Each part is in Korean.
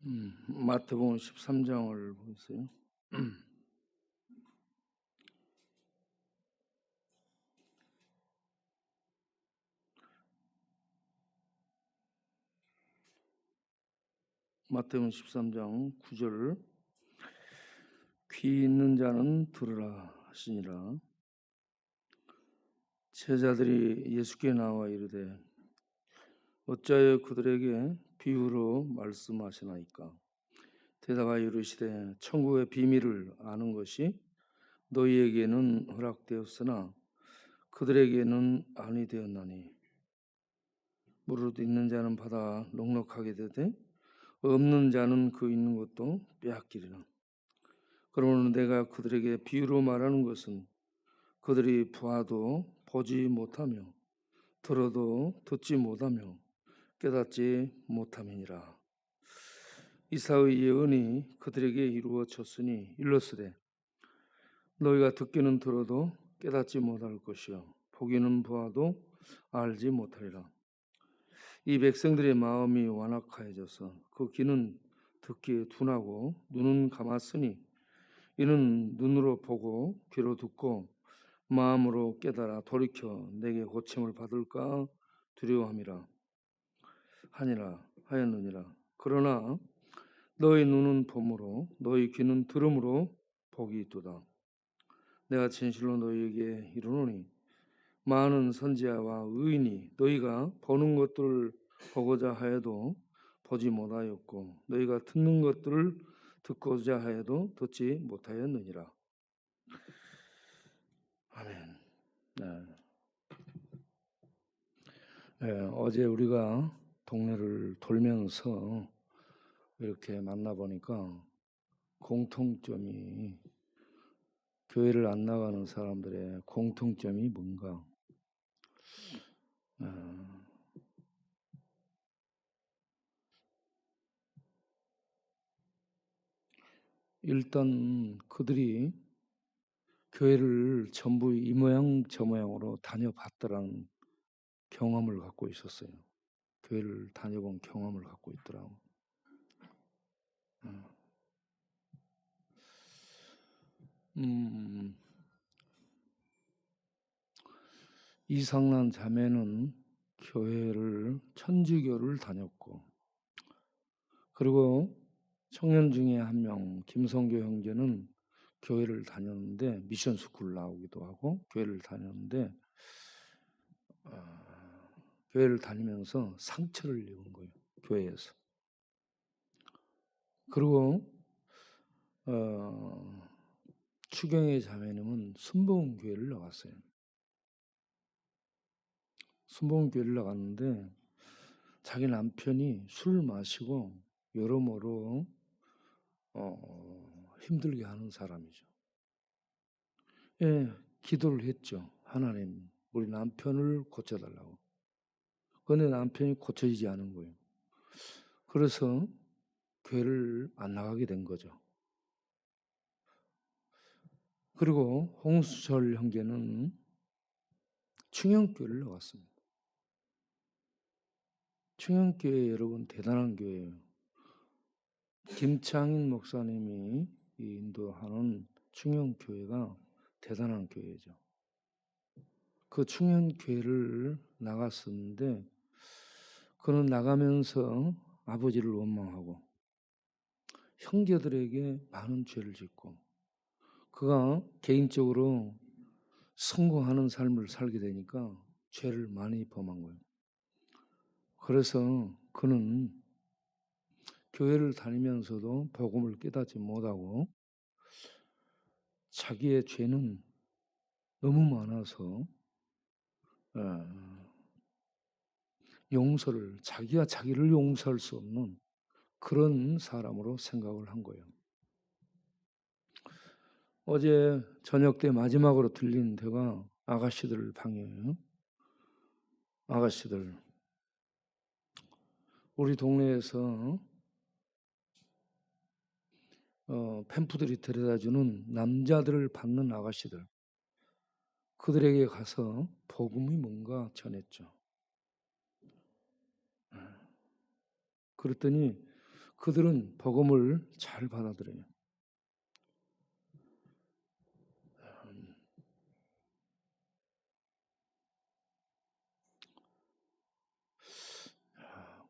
마태복음 13장을 보세요. 마태복음 13장 9절 귀 있는 자는 들으라 하시니라. 제자들이 예수께 나와 이르되 어찌하여 그들에게 비유로 말씀하시나이까. 대답하여 이르시되 천국의 비밀을 아는 것이 너희에게는 허락되었으나 그들에게는 아니 되었나니 무릇 있는 자는 받아 넉넉하게 되되 없는 자는 그 있는 것도 빼앗기리라. 그러므로 내가 그들에게 비유로 말하는 것은 그들이 보아도 보지 못하며 들어도 듣지 못하며 깨닫지 못함이니라. 이사의 예언이 그들에게 이루어졌으니 일렀으되 너희가 듣기는 들어도 깨닫지 못할 것이요 보기는 보아도 알지 못하리라. 이 백성들의 마음이 완악하여져서 그 귀는 듣기에 둔하고 눈은 감았으니 이는 눈으로 보고 귀로 듣고 마음으로 깨달아 돌이켜 내게 고침을 받을까 두려워함이라 하였느니라. 그러나 너희 눈은 봄으로 너희 귀는 들음으로 복이 있도다. 내가 진실로 너희에게 이르노니 많은 선지자와 의인이 너희가 보는 것들을 보고자 하여도 보지 못하였고 너희가 듣는 것들을 듣고자 하여도 듣지 못하였느니라. 아멘. 어제 우리가 동네를 돌면서 이렇게 만나보니까 공통점이 교회를 안 나가는 사람들의 공통점이 뭔가? 일단 그들이 교회를 전부 이 모양 저 모양으로 다녀봤더라는 경험을 갖고 있었어요. 교회를 다녀본 경험을 갖고 있더라고. 이상란 자매는 교회를 천주교를 다녔고, 그리고 청년 중에 한 명 김성교 형제는 교회를 다녔는데 미션 스쿨 나오기도 하고 교회를 다녔는데 교회를 다니면서 상처를 입은 거예요. 교회에서. 그리고 추경의 자매님은 순복음교회를 나갔어요. 순복음교회를 나갔는데 자기 남편이 술을 마시고 여러모로 힘들게 하는 사람이죠. 예, 기도를 했죠. 하나님, 우리 남편을 고쳐달라고. 그런데 남편이 고쳐지지 않은 거예요. 그래서 교회를 안 나가게 된 거죠. 그리고 홍수철 형제는 충영교회를 나갔습니다. 충영교회 여러분 대단한 교회예요. 김창인 목사님이 인도하는 충영교회가 대단한 교회죠. 그 충영교회를 나갔었는데 그는 나가면서 아버지를 원망하고 형제들에게 많은 죄를 짓고 그가 개인적으로 성공하는 삶을 살게 되니까 죄를 많이 범한 거예요. 그래서 그는 교회를 다니면서도 복음을 깨닫지 못하고 자기의 죄는 너무 많아서 자기가 자기를 용서할 수 없는 그런 사람으로 생각을 한 거예요. 어제 저녁 때 마지막으로 들린 데가 아가씨들 방이에요. 아가씨들. 우리 동네에서 팸프들이 데려다주는 남자들을 받는 아가씨들. 그들에게 가서 복음이 뭔가 전했죠. 그랬더니 그들은 복음을 잘 받아들여요.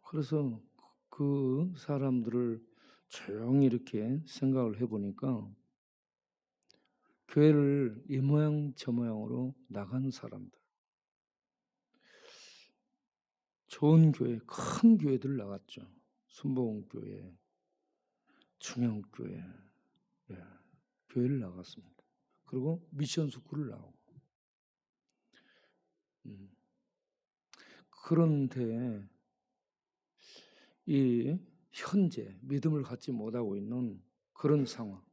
그래서 그 사람들을 조용히 이렇게 생각을 해보니까 교회를 이 모양 저 모양으로 나가는 사람들, 좋은 교회, 큰 교회들 나갔죠. 순복음교회, 중형교회, 예, 교회를 나갔습니다. 그리고 미션 스쿨을 나오고. 그런데 이 현재 믿음을 갖지 못하고 있는 그런 상황,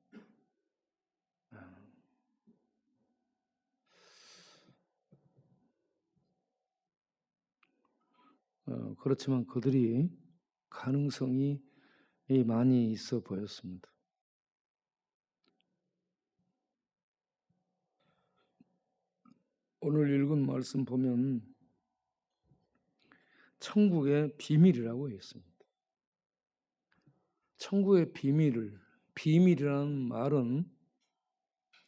그렇지만 그들이 가능성이 많이 있어 보였습니다. 오늘 읽은 말씀 보면 천국의 비밀이라고 했습니다. 천국의 비밀이라는 말은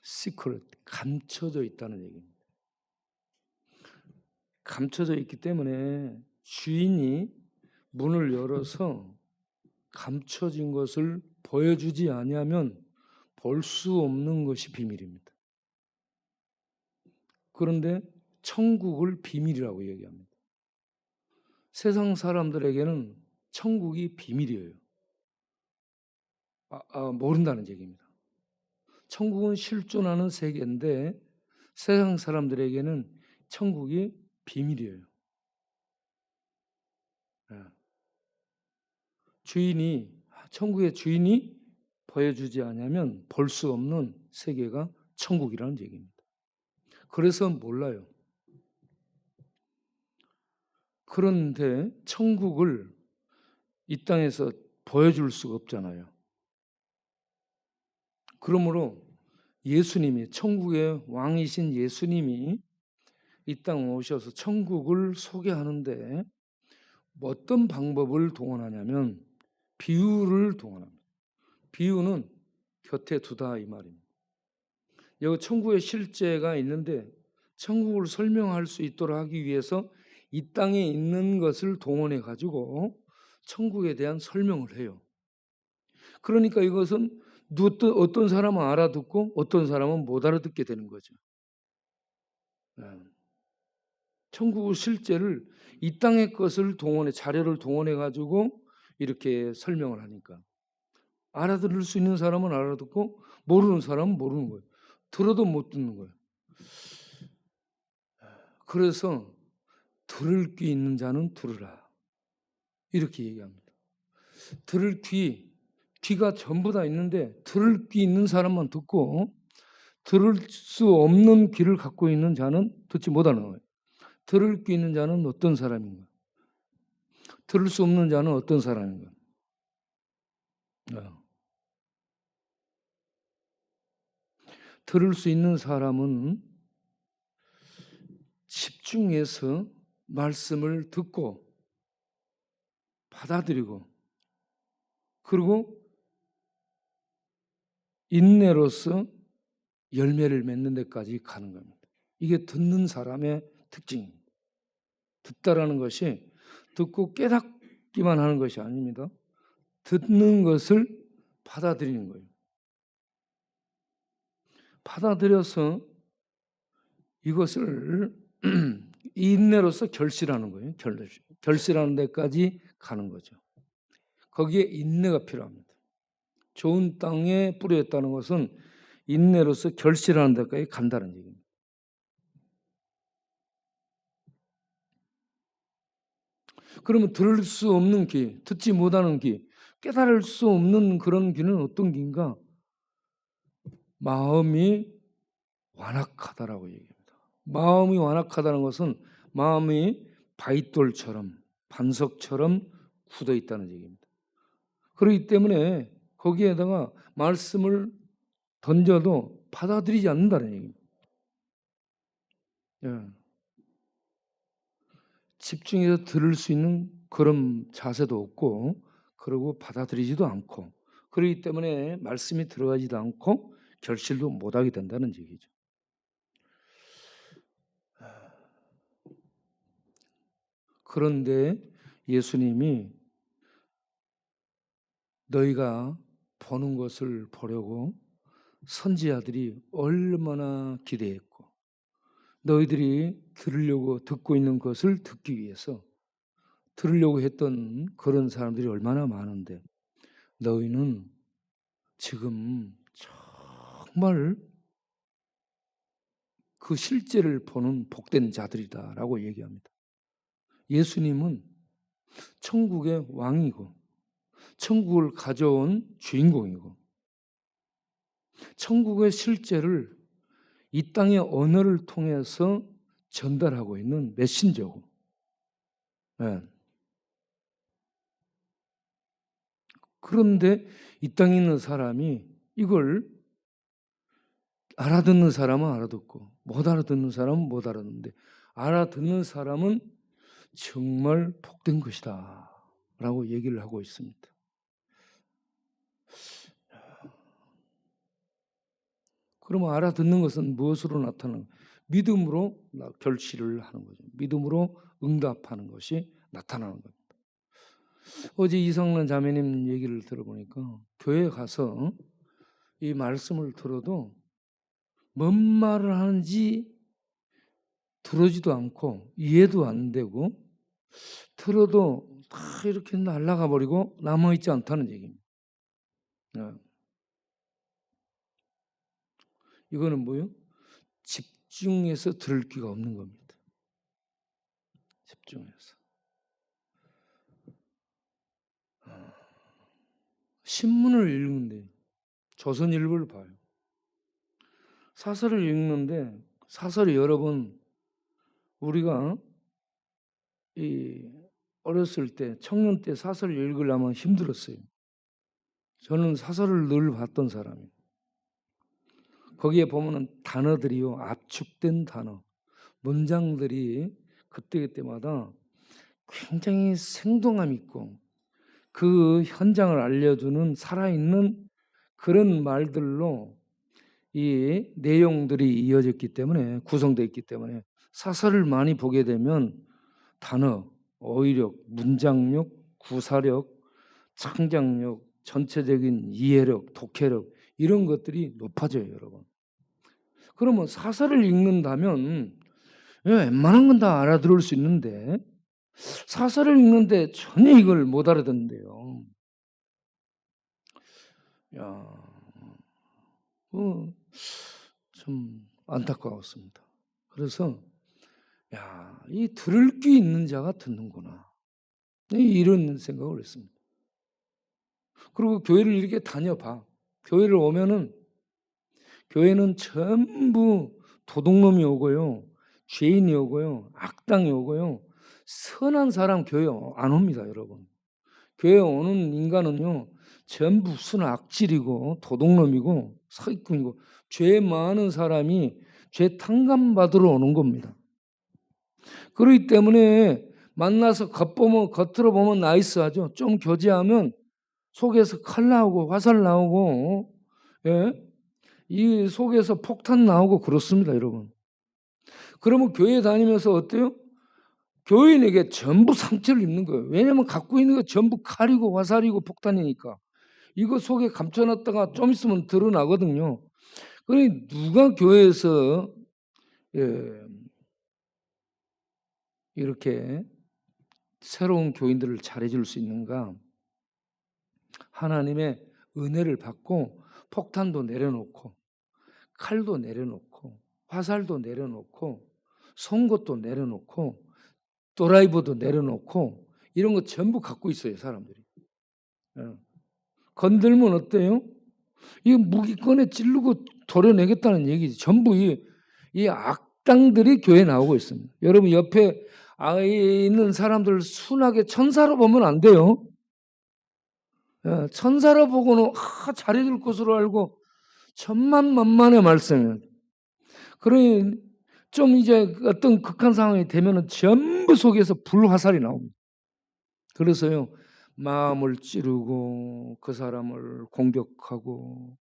secret, 감춰져 있다는 얘기입니다. 감춰져 있기 때문에 주인이 문을 열어서 감춰진 것을 보여주지 아니하면 볼 수 없는 것이 비밀입니다. 그런데 천국을 비밀이라고 얘기합니다. 세상 사람들에게는 천국이 비밀이에요. 모른다는 얘기입니다. 천국은 실존하는 세계인데 세상 사람들에게는 천국이 비밀이에요. 천국의 주인이 보여주지 않으면 볼 수 없는 세계가 천국이라는 얘기입니다. 그래서 몰라요. 그런데 천국을 이 땅에서 보여줄 수가 없잖아요. 그러므로 예수님이, 천국의 왕이신 예수님이 이 땅 오셔서 천국을 소개하는데 어떤 방법을 동원하냐면 비유를 동원합니다. 비유는 곁에 두다 이 말입니다. 여기 천국의 실제가 있는데 천국을 설명할 수 있도록 하기 위해서 이 땅에 있는 것을 동원해 가지고 천국에 대한 설명을 해요. 그러니까 이것은 어떤 사람은 알아듣고 어떤 사람은 못 알아듣게 되는 거죠. 천국의 실제를 이 땅의 것을 자료를 동원해 가지고 이렇게 설명을 하니까 알아들을 수 있는 사람은 알아듣고 모르는 사람은 모르는 거예요. 들어도 못 듣는 거예요. 그래서 들을 귀 있는 자는 들으라. 이렇게 얘기합니다. 들을 귀가 전부 다 있는데 들을 귀 있는 사람만 듣고 들을 수 없는 귀를 갖고 있는 자는 듣지 못하는 거예요. 들을 귀 있는 자는 어떤 사람인가? 들을 수 없는 자는 어떤 사람인가? 들을 수 있는 사람은 집중해서 말씀을 듣고 받아들이고 그리고 인내로서 열매를 맺는 데까지 가는 겁니다. 이게 듣는 사람의 특징입니다. 듣다라는 것이 듣고 깨닫기만 하는 것이 아닙니다. 듣는 것을 받아들이는 거예요. 받아들여서 이것을 인내로서 결실하는 거예요. 결실하는 데까지 가는 거죠. 거기에 인내가 필요합니다. 좋은 땅에 뿌렸다는 것은 인내로서 결실하는 데까지 간다는 얘기입니다. 그러면 들을 수 없는 귀, 듣지 못하는 귀, 깨달을 수 없는 그런 귀는 어떤 귀인가? 마음이 완악하다라고 얘기합니다. 마음이 완악하다는 것은 마음이 바윗돌처럼 반석처럼 굳어 있다는 얘기입니다. 그렇기 때문에 거기에다가 말씀을 던져도 받아들이지 않는다는 얘기입니다. 집중해서 들을 수 있는 그런 자세도 없고 그리고 받아들이지도 않고, 그렇기 때문에 말씀이 들어가지도 않고 결실도 못하게 된다는 얘기죠. 그런데 예수님이 너희가 보는 것을 보려고 선지자들이 얼마나 기대했고, 너희들이 들으려고 듣고 있는 것을 듣기 위해서 들으려고 했던 그런 사람들이 얼마나 많은데, 너희는 지금 정말 그 실제를 보는 복된 자들이다라고 얘기합니다. 예수님은 천국의 왕이고 천국을 가져온 주인공이고 천국의 실제를 이 땅의 언어를 통해서 전달하고 있는 메신저고, 네. 그런데 이 땅에 있는 사람이 이걸 알아듣는 사람은 알아듣고 못 알아듣는 사람은 못 알아듣는데, 알아듣는 사람은 정말 복된 것이다 라고 얘기를 하고 있습니다. 그러면 알아듣는 것은 무엇으로 나타나는 거예요? 믿음으로 결실을 하는 거죠. 믿음으로 응답하는 것이 나타나는 겁니다. 어제 이성란 자매님 얘기를 들어보니까 교회 가서 이 말씀을 들어도 뭔 말을 하는지 들어지도 않고 이해도 안 되고, 들어도 다 이렇게 날아가 버리고 남아있지 않다는 얘기입니다. 이거는 뭐예요? 집중해서 들을 기가 없는 겁니다. 집중해서. 신문을 읽는데, 조선일보를 봐요. 사설을 읽는데, 사설이 여러분, 우리가 어렸을 때, 청년 때 사설을 읽으려면 힘들었어요. 저는 사설을 늘 봤던 사람이에요. 거기에 보면은 단어들이요, 압축된 단어, 문장들이 그때그때마다 굉장히 생동감 있고 그 현장을 알려주는 살아있는 그런 말들로 이 내용들이 이어졌기 때문에, 구성되어 있기 때문에 사설을 많이 보게 되면 단어, 어휘력, 문장력, 구사력, 창작력, 전체적인 이해력, 독해력, 이런 것들이 높아져요, 여러분. 그러면 사설을 읽는다면 웬만한 건 다 알아들을 수 있는데, 사설을 읽는데 전혀 이걸 못 알아듣는데요. 야, 좀 안타까웠습니다. 그래서 이 들을 귀 있는 자가 듣는구나, 이런 생각을 했습니다. 그리고 교회를 이렇게 다녀봐. 교회를 오면은 교회는 전부 도둑놈이 오고요, 죄인이 오고요, 악당이 오고요, 선한 사람 교회 안 옵니다, 여러분. 교회 오는 인간은요, 전부 순악질이고 도둑놈이고 사기꾼이고 죄 많은 사람이 죄 탕감받으러 오는 겁니다. 그렇기 때문에 만나서 겉으로 보면 나이스하죠. 좀 교제하면 속에서 칼 나오고 화살 나오고, 이 속에서 폭탄 나오고 그렇습니다, 여러분. 그러면 교회 다니면서 어때요? 교인에게 전부 상처를 입는 거예요. 왜냐하면 갖고 있는 거 전부 칼이고 화살이고 폭탄이니까. 이거 속에 감춰놨다가 좀 있으면 드러나거든요. 그러니 누가 교회에서 이렇게 새로운 교인들을 잘해줄 수 있는가? 하나님의 은혜를 받고 폭탄도 내려놓고 칼도 내려놓고 화살도 내려놓고 송곳도 내려놓고 드라이버도 내려놓고 이런 거 전부 갖고 있어요, 사람들이. 건들면 어때요? 이 무기 꺼내 찌르고 도려내겠다는 얘기지. 전부 이 악당들이 교회에 나오고 있습니다. 여러분 옆에 있는 사람들 순하게 천사로 보면 안 돼요. 천사로 보고는 잘해줄 것으로 알고 천만만만의 말씀이에요. 그러니 좀 이제 어떤 극한 상황이 되면은 전부 속에서 불화살이 나옵니다. 그래서요, 마음을 찌르고 그 사람을 공격하고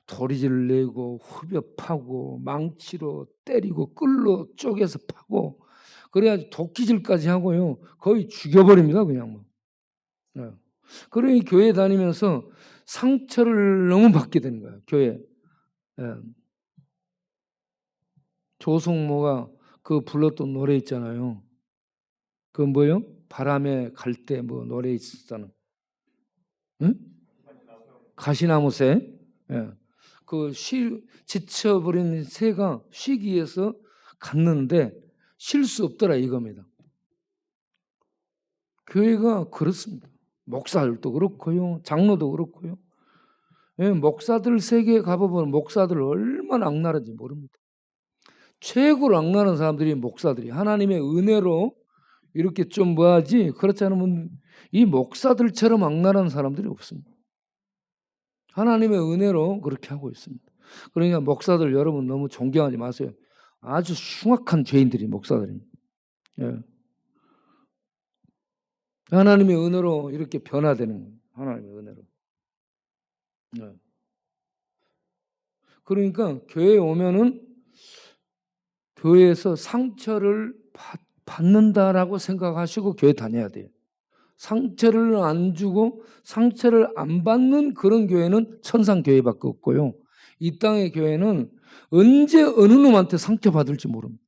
도리지를 내고 후벼 파고 망치로 때리고 끌로 쪼개서 파고 그래야지 도끼질까지 하고요. 거의 죽여버립니다. 그냥 뭐. 네. 그러니 교회 다니면서 상처를 너무 받게 되는 거예요. 교회. 네. 조성모가 그 불렀던 노래 있잖아요. 그 뭐요? 바람에 갈 때 뭐 노래 있었잖아. 응? 가시나무새. 예. 그 지쳐버린 새가 쉬기 위해서 갔는데 쉴 수 없더라 이겁니다. 교회가 그렇습니다. 목사들도 그렇고요. 장로도 그렇고요. 예, 목사들 세계에 가보면 목사들 얼마나 악랄한지 모릅니다. 최고로 악랄한 사람들이 목사들이 하나님의 은혜로 이렇게 좀 뭐하지 그렇지 않으면 이 목사들처럼 악랄한 사람들이 없습니다. 하나님의 은혜로 그렇게 하고 있습니다. 그러니까 목사들 여러분 너무 존경하지 마세요. 아주 흉악한 죄인들이 목사들입니다. 예. 하나님의 은혜로 이렇게 변화되는 거예요. 하나님의 은혜로. 예. 그러니까 교회에 오면은 교회에서 상처를 받는다라고 생각하시고 교회 다녀야 돼요. 상처를 안 주고 상처를 안 받는 그런 교회는 천상교회밖에 없고요. 이 땅의 교회는 언제 어느 놈한테 상처받을지 모릅니다.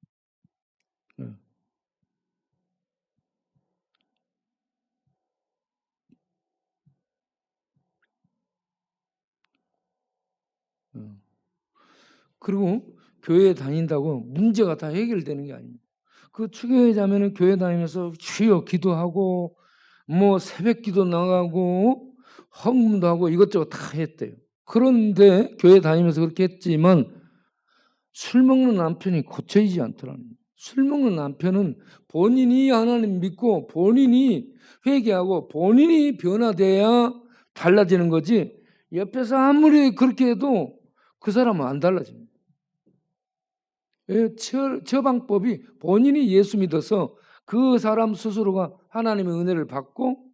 그리고 교회에 다닌다고 문제가 다 해결되는 게 아닙니다. 그 추교회 자매는 교회 다니면서 주여 기도하고 뭐 새벽 기도 나가고 헌금도 하고 이것저것 다 했대요. 그런데 교회 다니면서 그렇게 했지만 술 먹는 남편이 고쳐지지 않더라는 거예요. 술 먹는 남편은 본인이 하나님 믿고 본인이 회개하고 본인이 변화돼야 달라지는 거지 옆에서 아무리 그렇게 해도 그 사람은 안 달라집니다. 저 방법이 본인이 예수 믿어서 그 사람 스스로가 하나님의 은혜를 받고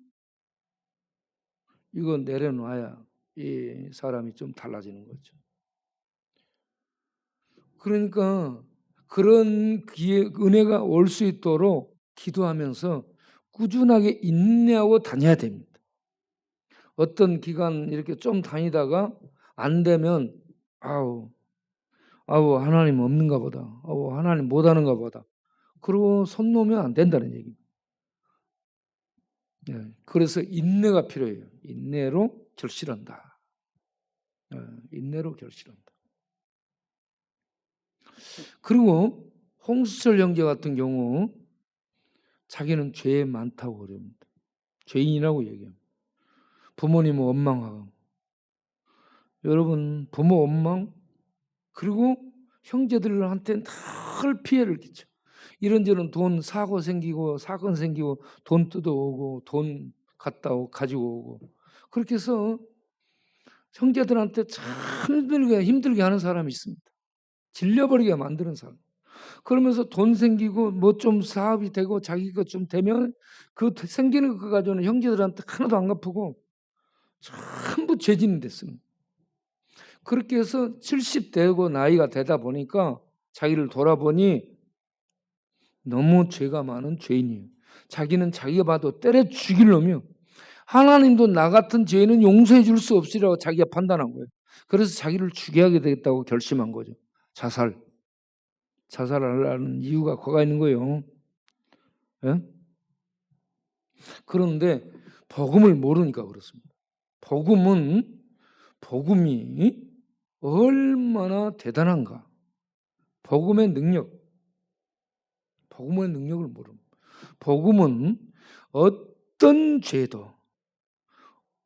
이거 내려놔야 이 사람이 좀 달라지는 거죠. 그러니까 그런 은혜가 올 수 있도록 기도하면서 꾸준하게 인내하고 다녀야 됩니다. 어떤 기간 이렇게 좀 다니다가 안 되면 아우 하나님 없는가 보다. 하나님 못하는가 보다. 그러고 손 놓으면 안 된다는 얘기입니다. 그래서 인내가 필요해요. 인내로 결실한다. 인내로 결실한다. 그리고 홍수철 형제 같은 경우 자기는 죄 많다고 그럽니다. 죄인이라고 얘기합니다. 부모님은 원망하고 여러분 부모 원망 그리고 형제들한테 늘 피해를 끼쳐. 이런저런 돈 사고 생기고 사건 생기고 돈 뜯어오고 돈 갔다 오고 가지고 오고 그렇게 해서 형제들한테 참 힘들게 하는 사람이 있습니다. 질려버리게 만드는 사람. 그러면서 돈 생기고 뭐 좀 사업이 되고 자기 것 좀 되면 그 생기는 거 가지고는 형제들한테 하나도 안 갚고 전부 죄진이 됐습니다. 그렇게 해서 70 되고 나이가 되다 보니까 자기를 돌아보니 너무 죄가 많은 죄인이에요. 자기는 자기가 봐도 때려 죽일 놈이요. 하나님도 나 같은 죄인은 용서해 줄 수 없으리라고 자기가 판단한 거예요. 그래서 자기를 죽여야 되겠다고 결심한 거죠. 자살하려는 이유가 거가 있는 거예요. 예? 그런데 복음을 모르니까 그렇습니다. 복음이 얼마나 대단한가. 복음의 능력을 모릅니다. 복음은 어떤 죄도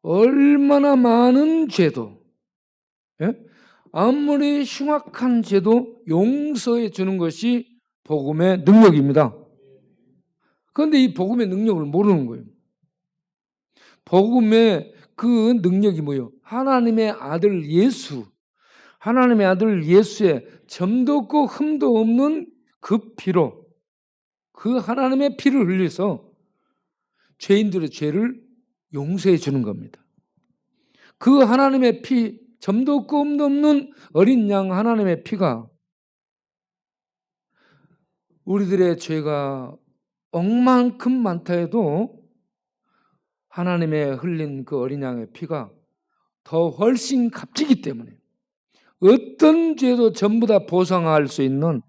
얼마나 많은 죄도 아무리 흉악한 죄도 용서해 주는 것이 복음의 능력입니다. 그런데 이 복음의 능력을 모르는 거예요. 복음의 그 능력이 뭐예요? 하나님의 아들 예수의 점도 없고 흠도 없는 그 피로 그 하나님의 피를 흘려서 죄인들의 죄를 용서해 주는 겁니다. 그 하나님의 피, 점도 없고 흠도 없는 어린 양 하나님의 피가 우리들의 죄가 억만큼 많다 해도 하나님의 흘린 그 어린 양의 피가 더 훨씬 값지기 때문에 어떤 죄도 전부 다 보상할 수 있는,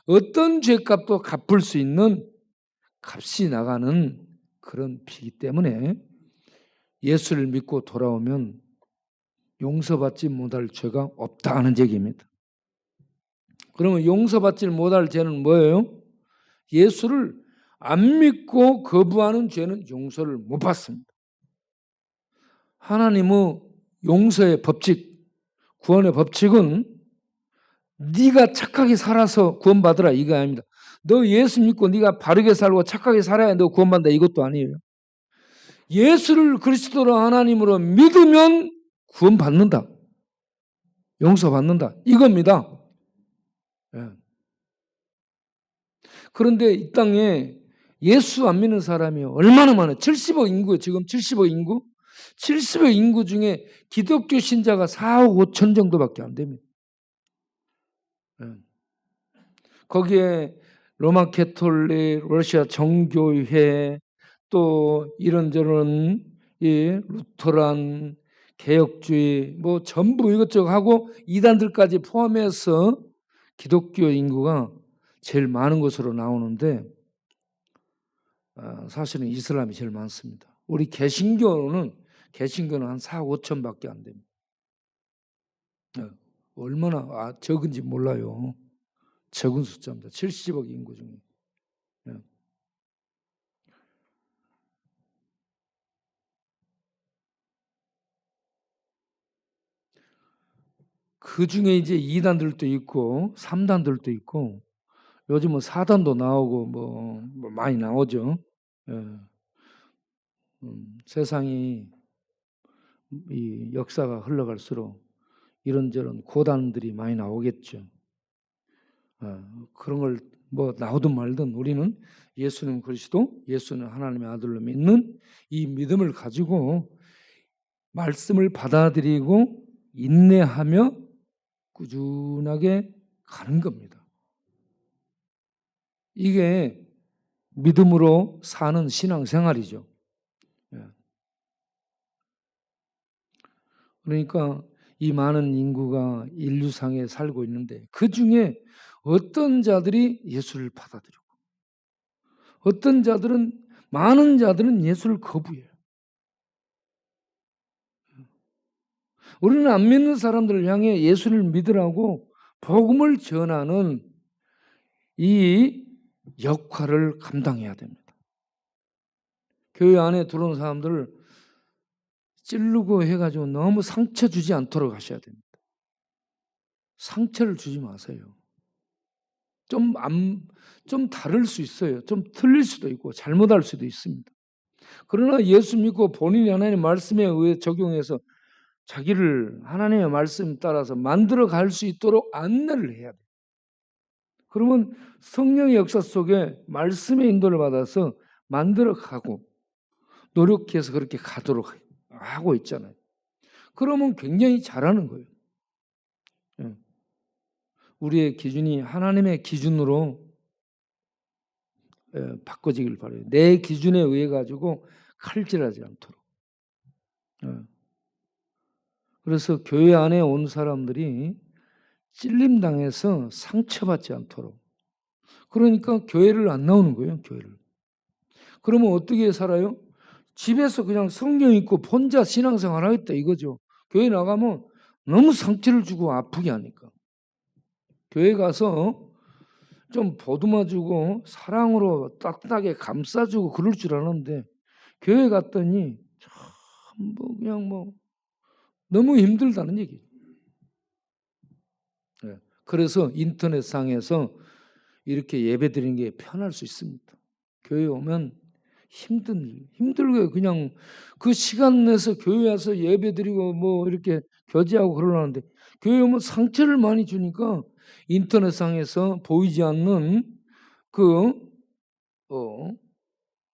어떤 죄값도 갚을 수 있는 값이 나가는 그런 피이기 때문에 예수를 믿고 돌아오면 용서받지 못할 죄가 없다는 얘기입니다. 그러면 용서받지 못할 죄는 뭐예요? 예수를 안 믿고 거부하는 죄는 용서를 못 받습니다. 하나님의 용서의 법칙, 구원의 법칙은 네가 착하게 살아서 구원받으라 이거 아닙니다. 너 예수 믿고 네가 바르게 살고 착하게 살아야 너 구원받는다 이것도 아니에요. 예수를 그리스도로 하나님으로 믿으면 구원받는다. 용서받는다. 이겁니다. 예. 그런데 이 땅에 예수 안 믿는 사람이 얼마나 많아요? 70억 인구예요. 지금 70억 인구? 70억 인구 중에 기독교 신자가 4억 5천 정도밖에 안 됩니다. 예. 거기에 로마 캐톨릭, 러시아 정교회, 또 이런저런 루터란, 개혁주의 뭐 전부 이것저것 하고 이단들까지 포함해서 기독교 인구가 제일 많은 것으로 나오는데 사실은 이슬람이 제일 많습니다. 우리 개신교는 한 4억 5천밖에 안 됩니다. 얼마나 적은지 몰라요. 적은 숫자입니다. 70억 인구 중에. 그 중에 이제 2단들도 있고 3단들도 있고 요즘은 4단도 나오고 뭐 많이 나오죠. 세상이 이 역사가 흘러갈수록 이런저런 고단들이 많이 나오겠죠. 그런 걸 뭐 나오든 말든 우리는 예수는 그리스도, 예수는 하나님의 아들로 믿는 이 믿음을 가지고 말씀을 받아들이고 인내하며 꾸준하게 가는 겁니다. 이게 믿음으로 사는 신앙생활이죠. 그러니까 이 많은 인구가 인류상에 살고 있는데 그 중에 어떤 자들이 예수를 받아들이고 어떤 자들은, 많은 자들은 예수를 거부해요. 우리는 안 믿는 사람들을 향해 예수를 믿으라고 복음을 전하는 이 역할을 감당해야 됩니다. 교회 안에 들어온 사람들을 찌르고 해가지고 너무 상처 주지 않도록 하셔야 됩니다. 상처를 주지 마세요. 좀 다를 수 있어요. 좀 틀릴 수도 있고 잘못할 수도 있습니다. 그러나 예수 믿고 본인이 하나님의 말씀에 의해 적용해서 자기를 하나님의 말씀 따라서 만들어 갈 수 있도록 안내를 해야 돼요. 그러면 성령의 역사 속에 말씀의 인도를 받아서 만들어 가고 노력해서 그렇게 가도록 하고 있잖아요. 그러면 굉장히 잘하는 거예요. 우리의 기준이 하나님의 기준으로 바꿔지길 바라요. 내 기준에 의해 가지고 칼질하지 않도록. 그래서 교회 안에 온 사람들이 찔림당해서 상처받지 않도록. 그러니까 교회를 안 나오는 거예요. 교회를. 그러면 어떻게 살아요? 집에서 그냥 성경 읽고 혼자 신앙생활 하겠다 이거죠. 교회 나가면 너무 상처를 주고 아프게 하니까. 교회 가서 좀 보듬어주고 사랑으로 따뜻하게 감싸주고 그럴 줄 알았는데 교회 갔더니 참 그냥 너무 힘들다는 얘기죠. 그래서 인터넷상에서 이렇게 예배 드리는 게 편할 수 있습니다. 교회 오면 힘들게 그냥 그 시간 내서 교회 와서 예배 드리고 뭐 이렇게 교제하고 그러려는데 교회 오면 상처를 많이 주니까 인터넷상에서 보이지 않는 그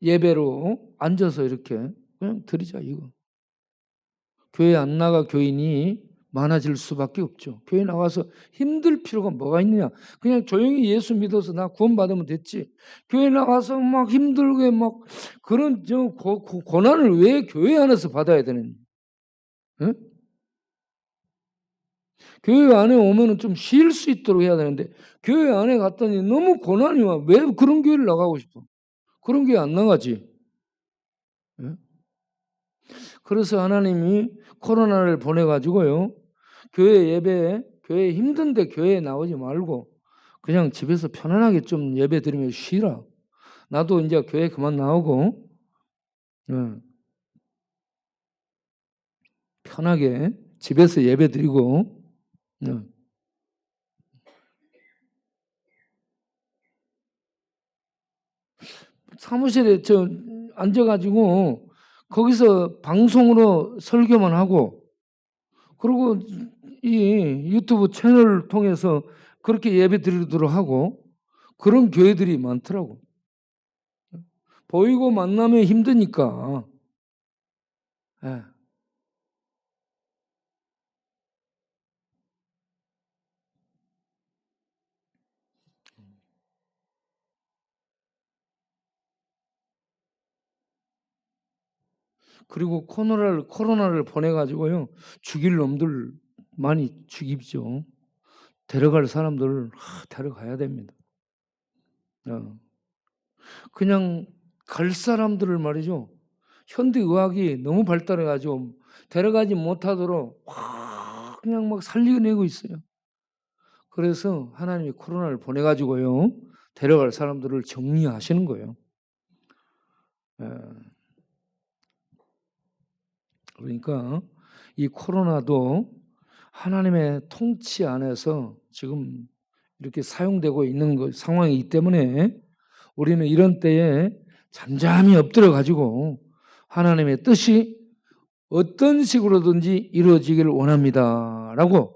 예배로 앉아서 이렇게 그냥 드리자 이거. 교회 안 나가 교인이 많아질 수밖에 없죠. 교회 나와서 힘들 필요가 뭐가 있느냐. 그냥 조용히 예수 믿어서 나 구원받으면 됐지. 교회 나가서 막 힘들게 막 그런 고난을 왜 교회 안에서 받아야 되는? 응? 교회 안에 오면은 좀 쉴 수 있도록 해야 되는데 교회 안에 갔더니 너무 고난이 와. 왜 그런 교회를 나가고 싶어? 그런 교회 안 나가지. 응? 그래서 하나님이 코로나를 보내가지고요. 교회 예배, 교회 힘든데 교회에 나오지 말고 그냥 집에서 편안하게 좀 예배 드리며 쉬라. 나도 이제 교회 그만 나오고 편하게 집에서 예배 드리고 사무실에 앉아가지고 거기서 방송으로 설교만 하고 그리고 이 유튜브 채널을 통해서 그렇게 예배 드리도록 하고 그런 교회들이 많더라고. 보이고 만나면 힘드니까. 예. 그리고 코로나를 보내가지고요. 죽일 놈들 많이 죽이죠. 데려갈 사람들 데려가야 됩니다. 그냥 갈 사람들을 말이죠. 현대의학이 너무 발달해가지고 데려가지 못하도록 그냥 막 살려내고 있어요. 그래서 하나님이 코로나를 보내가지고요. 데려갈 사람들을 정리하시는 거예요. 그러니까 이 코로나도 하나님의 통치 안에서 지금 이렇게 사용되고 있는 상황이기 때문에 우리는 이런 때에 잠잠히 엎드려 가지고 하나님의 뜻이 어떤 식으로든지 이루어지기를 원합니다 라고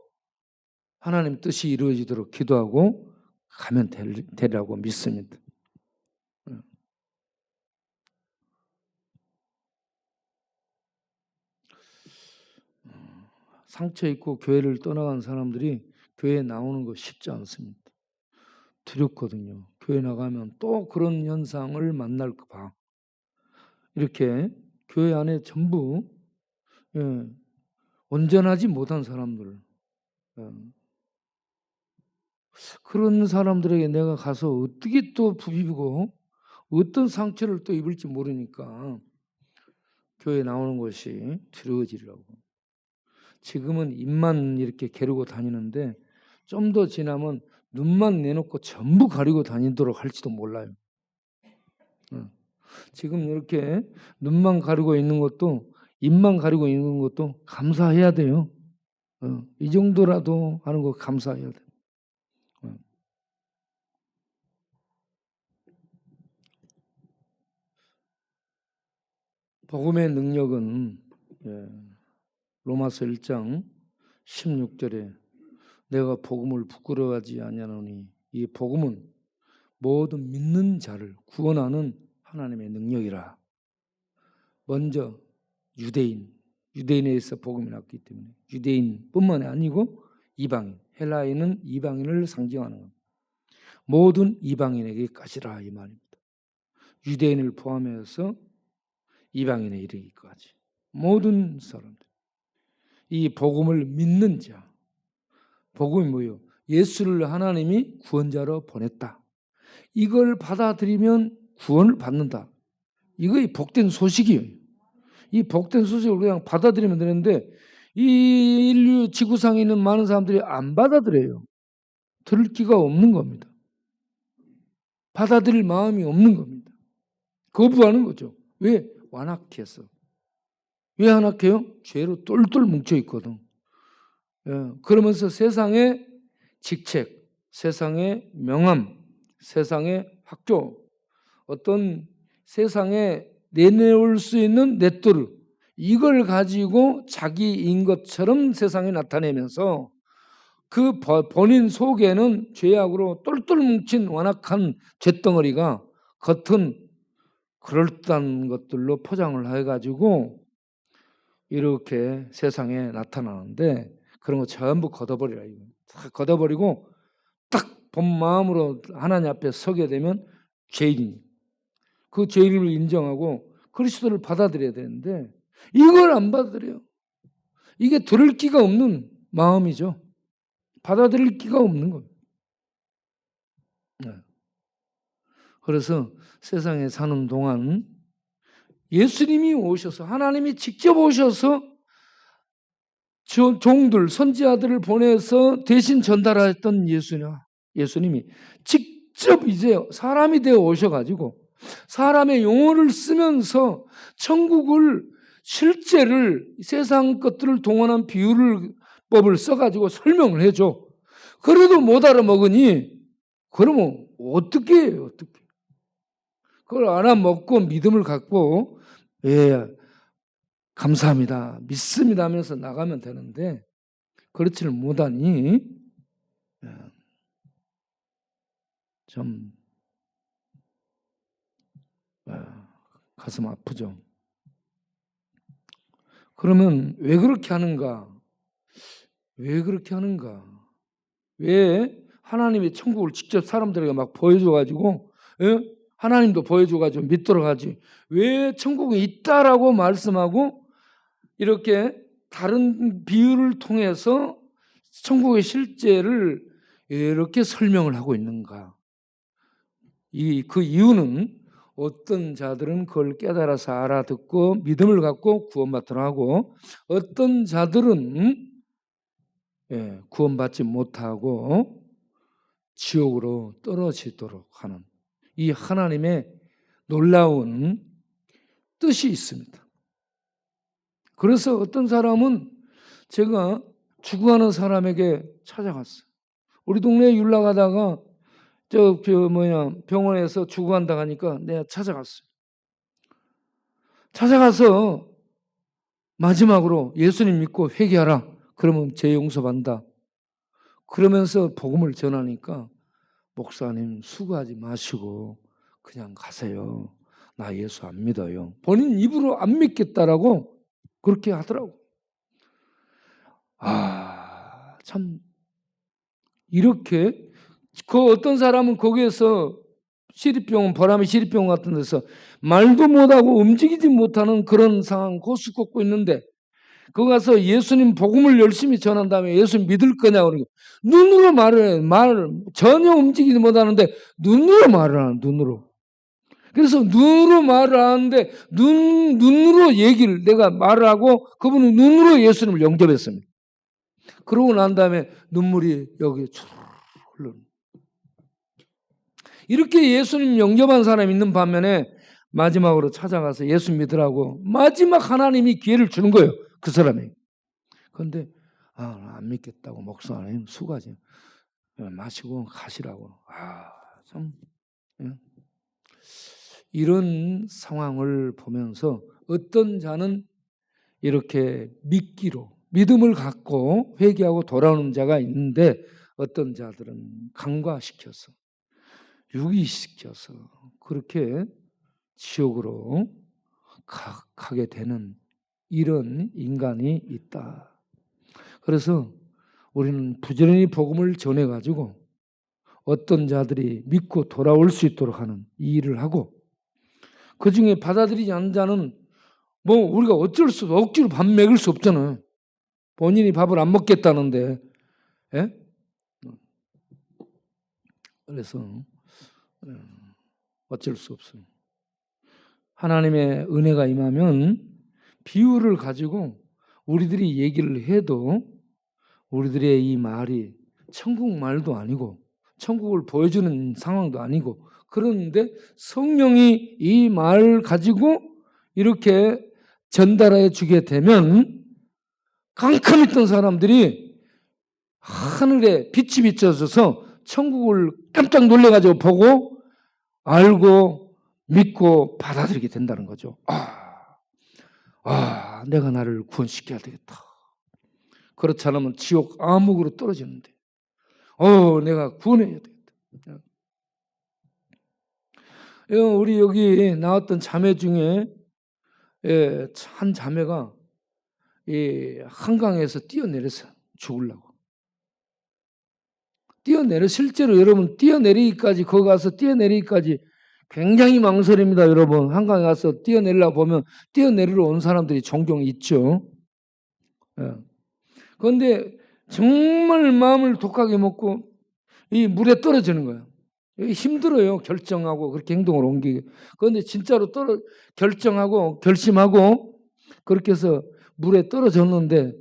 하나님 뜻이 이루어지도록 기도하고 가면 되리라고 믿습니다. 상처 입고 교회를 떠나간 사람들이 교회에 나오는 거 쉽지 않습니다. 두렵거든요. 교회 나가면 또 그런 현상을 만날까 봐. 이렇게 교회 안에 전부 온전하지 못한 사람들 그런 사람들에게 내가 가서 어떻게 또 부비고 어떤 상처를 또 입을지 모르니까 교회 나오는 것이 두려워지려고. 지금은 입만 이렇게 게르고 다니는데 좀 더 지나면 눈만 내놓고 전부 가리고 다니도록 할지도 몰라요. 지금 이렇게 눈만 가리고 있는 것도 입만 가리고 있는 것도 감사해야 돼요. 이 정도라도 하는 거 감사해야 돼요. 복음의 능력은 로마서 1장 16절에 내가 복음을 부끄러워하지 아니하노니 이 복음은 모든 믿는 자를 구원하는 하나님의 능력이라. 먼저 유대인에 의해서 복음이 났기 때문에 유대인뿐만이 아니고 이방인, 헬라인은 이방인을 상징하는 겁니다. 모든 이방인에게까지라 이 말입니다. 유대인을 포함해서 이방인에 이르기까지 모든 사람들. 이 복음을 믿는 자. 복음이 뭐예요? 예수를 하나님이 구원자로 보냈다. 이걸 받아들이면 구원을 받는다. 이거 복된 소식이에요. 이 복된 소식을 그냥 받아들이면 되는데 이 인류 지구상에 있는 많은 사람들이 안 받아들여요. 들을 기가 없는 겁니다. 받아들일 마음이 없는 겁니다. 거부하는 거죠. 왜? 완악해서. 왜 완악해요? 죄로 똘똘 뭉쳐 있거든. 그러면서 세상의 직책, 세상의 명함, 세상의 학교, 어떤 세상에 내놓을 수 있는 넷도르, 이걸 가지고 자기인 것처럼 세상에 나타내면서 그 본인 속에는 죄악으로 똘똘 뭉친 완악한 쇳덩어리가 겉은 그럴듯한 것들로 포장을 해가지고 이렇게 세상에 나타나는데 그런 거 전부 걷어버리라. 다 걷어버리고 딱 본 마음으로 하나님 앞에 서게 되면 죄인이 그 죄인을 인정하고 그리스도를 받아들여야 되는데 이걸 안 받아들여요. 이게 들을 기가 없는 마음이죠. 받아들일 기가 없는 거예요. 그래서 세상에 사는 동안 예수님이 오셔서 하나님이 직접 오셔서 종들 선지자들을 보내서 대신 전달했던 예수님이 직접 이제 사람이 되어 오셔가지고 사람의 용어를 쓰면서 천국을 실제를 세상 것들을 동원한 비유법을 써가지고 설명을 해줘. 그래도 못 알아먹으니 그러면 어떻게 해요? 어떻게? 그걸 알아먹고 믿음을 갖고 예, 감사합니다, 믿습니다 하면서 나가면 되는데 그렇지를 못하니 좀 가슴 아프죠. 그러면 왜 그렇게 하는가? 왜 그렇게 하는가? 왜 하나님의 천국을 직접 사람들에게 막 보여줘가지고 하나님도 보여줘가지고 믿도록 하지? 왜 천국이 있다라고 말씀하고 이렇게 다른 비유를 통해서 천국의 실제를 이렇게 설명을 하고 있는가? 그 이유는 어떤 자들은 그걸 깨달아서 알아듣고 믿음을 갖고 구원받도록 하고 어떤 자들은 구원받지 못하고 지옥으로 떨어지도록 하는 이 하나님의 놀라운 뜻이 있습니다. 그래서 어떤 사람은 제가 죽어가는 사람에게 찾아갔어요. 우리 동네에 율락하다가 병원에서 죽어간다 하니까 내가 찾아갔어요. 찾아가서 마지막으로 예수님 믿고 회개하라. 그러면 죄 용서받는다. 그러면서 복음을 전하니까 목사님 수고하지 마시고 그냥 가세요. 나 예수 안 믿어요. 본인 입으로 안 믿겠다라고 그렇게 하더라고. 참 이렇게 그 어떤 사람은 거기에서 보람의 시립병원 같은 데서 말도 못하고 움직이지 못하는 그런 상황 고수 걷고 있는데 거기 가서 예수님 복음을 열심히 전한 다음에 예수 믿을 거냐고 그러니까 눈으로 말을 전혀 움직이지 못하는데 눈으로 말을 하는 눈으로. 그래서 눈으로 말을 하는데 눈으로 얘기를 내가 말을 하고 그분은 눈으로 예수님을 영접했습니다. 그러고 난 다음에 눈물이 여기 쭉 흘러요. 이렇게 예수님 영접한 사람이 있는 반면에 마지막으로 찾아가서 예수 믿으라고 마지막 하나님이 기회를 주는 거예요. 그 사람이. 그런데 안 믿겠다고 목사님 수고하지 마시고 가시라고. 참 이런 상황을 보면서 어떤 자는 이렇게 믿음을 갖고 회개하고 돌아오는 자가 있는데 어떤 자들은 강과시켜서 유기시켜서 그렇게 지옥으로 가게 되는 이런 인간이 있다. 그래서 우리는 부지런히 복음을 전해가지고 어떤 자들이 믿고 돌아올 수 있도록 하는 이 일을 하고 그 중에 받아들이지 않는 자는 우리가 어쩔 수 없어. 억지로 밥 먹일 수 없잖아요. 본인이 밥을 안 먹겠다는데. 그래서 어쩔 수 없어요. 하나님의 은혜가 임하면 비유를 가지고 우리들이 얘기를 해도 우리들의 이 말이 천국 말도 아니고 천국을 보여주는 상황도 아니고 그런데 성령이 이 말을 가지고 이렇게 전달해 주게 되면 깜깜했던 사람들이 하늘에 빛이 비춰져서 천국을 깜짝 놀래가지고 보고 알고 믿고 받아들이게 된다는 거죠. 내가 나를 구원시켜야 되겠다. 그렇지 않으면 지옥 암흑으로 떨어지는데 내가 구원해야 되겠다. 우리 여기 나왔던 자매 중에 한 자매가 한강에서 뛰어내렸어요. 죽으려고. 실제로 여러분 뛰어내리기까지, 거기 가서 뛰어내리기까지 굉장히 망설입니다. 여러분 한강에 가서 뛰어내리려고 보면 뛰어내리러 온 사람들이 종종 있죠. 그런데 정말 마음을 독하게 먹고 이 물에 떨어지는 거예요. 힘들어요. 결정하고 그렇게 행동을 옮기기. 그런데 진짜로 결정하고 결심하고 그렇게 해서 물에 떨어졌는데,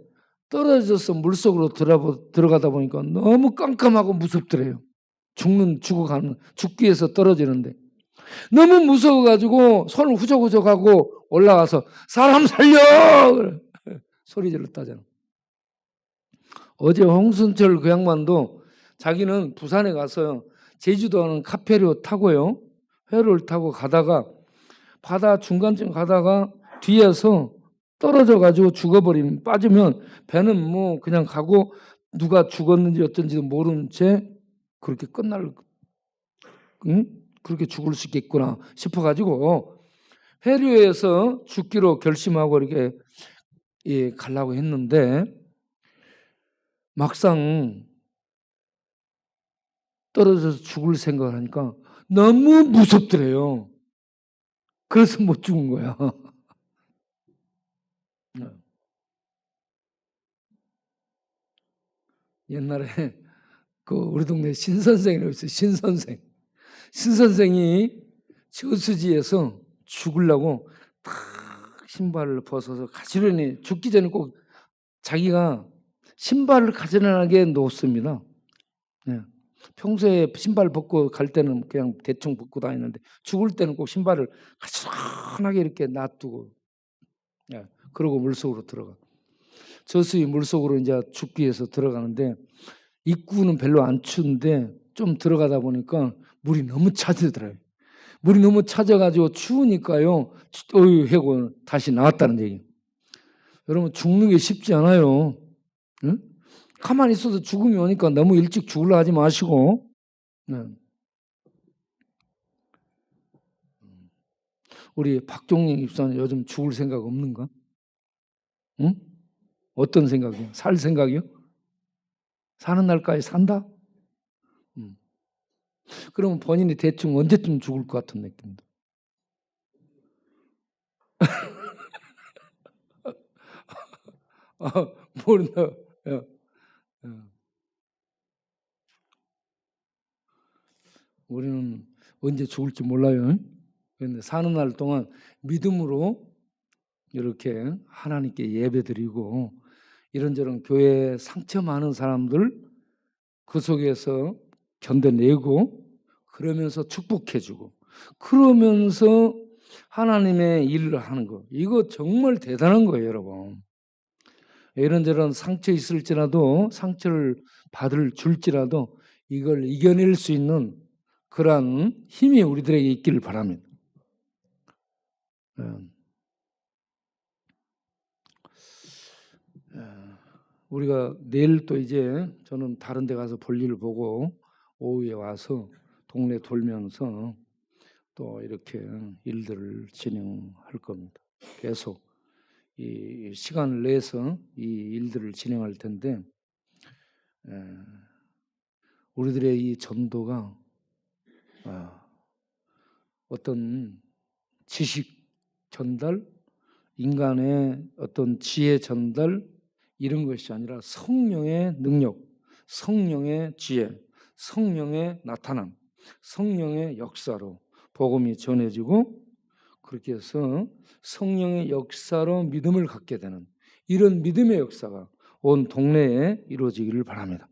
떨어져서 물속으로 들어가다 보니까 너무 깜깜하고 무섭더래요. 죽기 위해서 떨어지는데 너무 무서워가지고 손을 후적후적하고 올라가서 사람 살려! 소리 질렀다잖아. 어제 홍순철 그 양반도 자기는 부산에 가서 제주도는 카페를 타고요. 회를 타고 가다가 바다 중간쯤 가다가 뒤에서 떨어져가지고 빠지면 배는 뭐 그냥 가고 누가 죽었는지 어쩐지도 모르는 채 그렇게 그렇게 죽을 수 있겠구나 싶어가지고 해류에서 죽기로 결심하고 이렇게 가려고 했는데 막상 떨어져서 죽을 생각을 하니까 너무 무섭더래요. 그래서 못 죽은 거야. 옛날에 우리 동네 신선생이라고 있어요. 신선생이 저수지에서 죽으려고 탁 신발을 벗어서 가지런히 죽기 전에 꼭 자기가 신발을 가지런하게 놓습니다. 평소에 신발 벗고 갈 때는 그냥 대충 벗고 다니는데 죽을 때는 꼭 신발을 가지런하게 이렇게 놔두고 그러고 물속으로 들어가. 저수지 물속으로 이제 죽기 위해서 들어가는데 입구는 별로 안 추운데 좀 들어가다 보니까 물이 너무 차지더라고요. 물이 너무 차져가지고 추우니까요. 하고 다시 나왔다는 얘기. 여러분 죽는 게 쉽지 않아요. 응? 가만히 있어도 죽음이 오니까 너무 일찍 죽으려 하지 마시고. 우리 박종ling 입사는 요즘 죽을 생각 없는가? 응? 어떤 생각이요? 살 생각이요? 사는 날까지 산다? 그러면 본인이 대충 언제쯤 죽을 것 같은 느낌도. 모른다. 우리는 언제 죽을지 몰라요. 그런데 사는 날 동안 믿음으로 이렇게 하나님께 예배드리고 이런저런 교회에 상처 많은 사람들 그 속에서 견뎌내고 그러면서 축복해주고 그러면서 하나님의 일을 하는 거, 이거 정말 대단한 거예요. 여러분 이런저런 상처 있을지라도 상처를 줄지라도 이걸 이겨낼 수 있는 그러한 힘이 우리들에게 있기를 바랍니다. 우리가 내일 또 이제 저는 다른 데 가서 볼일을 보고 오후에 와서 동네 돌면서 또 이렇게 일들을 진행할 겁니다. 계속 이 시간을 내서 이 일들을 진행할 텐데 우리들의 이 전도가 어떤 지식 전달, 인간의 어떤 지혜 전달 이런 것이 아니라 성령의 능력, 성령의 지혜, 성령의 나타남, 성령의 역사로 복음이 전해지고 그렇게 해서 성령의 역사로 믿음을 갖게 되는 이런 믿음의 역사가 온 동네에 이루어지기를 바랍니다.